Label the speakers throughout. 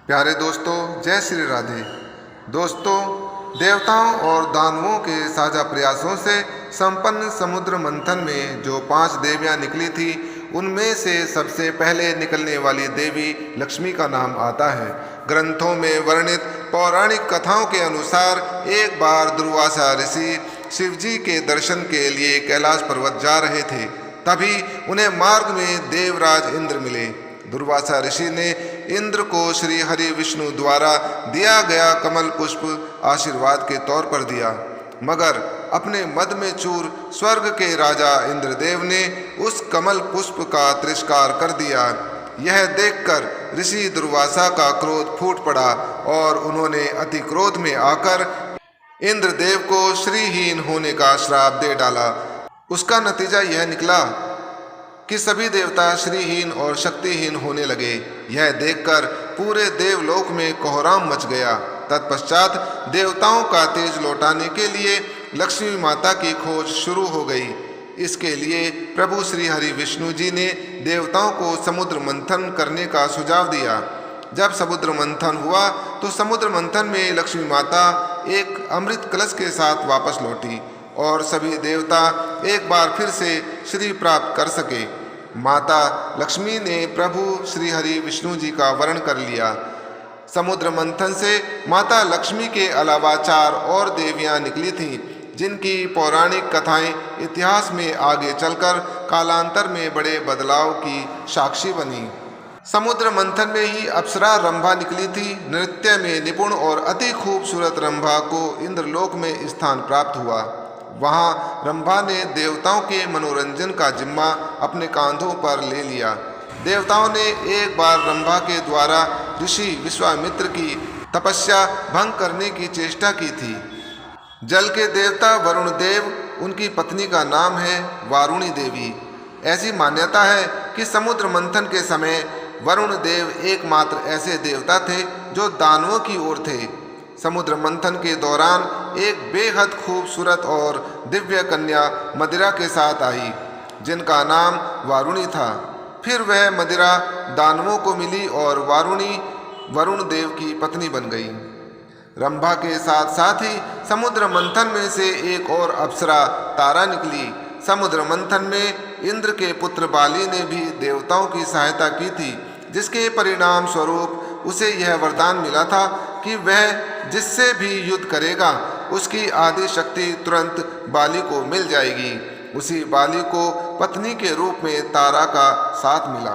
Speaker 1: प्यारे दोस्तों, जय श्री राधे। दोस्तों, देवताओं और दानवों के साझा प्रयासों से संपन्न समुद्र मंथन में जो 5 देवियां निकली थी, उनमें से सबसे पहले निकलने वाली देवी लक्ष्मी का नाम आता है। ग्रंथों में वर्णित पौराणिक कथाओं के अनुसार एक बार दुर्वासा ऋषि शिवजी के दर्शन के लिए कैलाश पर्वत जा रहे थे। तभी उन्हें मार्ग में देवराज इंद्र मिले। दुर्वासा ऋषि ने इंद्र को श्री हरि विष्णु द्वारा दिया गया कमल पुष्प आशीर्वाद के तौर पर दिया, मगर अपने मद में चूर स्वर्ग के राजा इंद्रदेव ने उस कमल पुष्प का तिरस्कार कर दिया। यह देखकर ऋषि दुर्वासा का क्रोध फूट पड़ा और उन्होंने अति क्रोध में आकर इंद्रदेव को श्रीहीन होने का श्राप दे डाला। उसका नतीजा यह निकला कि सभी देवता श्रीहीन और शक्तिहीन होने लगे। यह देखकर पूरे देवलोक में कोहराम मच गया। तत्पश्चात देवताओं का तेज लौटाने के लिए लक्ष्मी माता की खोज शुरू हो गई। इसके लिए प्रभु श्री हरि विष्णु जी ने देवताओं को समुद्र मंथन करने का सुझाव दिया। जब समुद्र मंथन हुआ तो समुद्र मंथन में लक्ष्मी माता एक अमृत कलश के साथ वापस लौटी और सभी देवता एक बार फिर से श्री प्राप्त कर सके। माता लक्ष्मी ने प्रभु श्री हरि विष्णु जी का वर्ण कर लिया। समुद्र मंथन से माता लक्ष्मी के अलावा 4 और देवियां निकली थीं, जिनकी पौराणिक कथाएं इतिहास में आगे चलकर कालांतर में बड़े बदलाव की साक्षी बनी। समुद्र मंथन में ही अप्सरा रंभा निकली थी। नृत्य में निपुण और अति खूबसूरत रंभा को इंद्रलोक में स्थान प्राप्त हुआ। वहाँ रंभा ने देवताओं के मनोरंजन का जिम्मा अपने कांधों पर ले लिया। देवताओं ने एक बार रंभा के द्वारा ऋषि विश्वामित्र की तपस्या भंग करने की चेष्टा की थी। जल के देवता वरुण देव, उनकी पत्नी का नाम है वारुणी देवी। ऐसी मान्यता है कि समुद्र मंथन के समय वरुण देव एकमात्र ऐसे देवता थे जो दानवों की ओर थे। समुद्र मंथन के दौरान एक बेहद खूबसूरत और दिव्य कन्या मदिरा के साथ आई, जिनका नाम वारुणी था। फिर वह मदिरा दानवों को मिली और वारुणी वरुण देव की पत्नी बन गई। रंभा के साथ साथ ही समुद्र मंथन में से एक और अप्सरा तारा निकली। समुद्र मंथन में इंद्र के पुत्र बाली ने भी देवताओं की सहायता की थी, जिसके परिणाम स्वरूप उसे यह वरदान मिला था कि वह जिससे भी युद्ध करेगा उसकी आदि शक्ति तुरंत बाली को मिल जाएगी। उसी बाली को पत्नी के रूप में तारा का साथ मिला।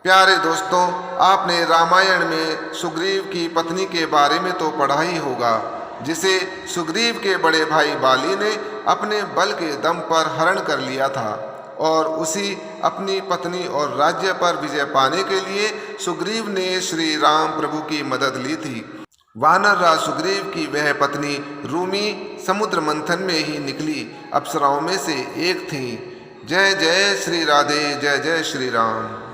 Speaker 1: प्यारे दोस्तों, आपने रामायण में सुग्रीव की पत्नी के बारे में तो पढ़ा ही होगा, जिसे सुग्रीव के बड़े भाई बाली ने अपने बल के दम पर हरण कर लिया था और उसी अपनी पत्नी और राज्य पर विजय पाने के लिए सुग्रीव ने श्री राम प्रभु की मदद ली थी। वानर राज सुग्रीव की वह पत्नी रूमी समुद्र मंथन में ही निकली अप्सराओं में से एक थी। जय जय श्री राधे, जय जय श्री राम।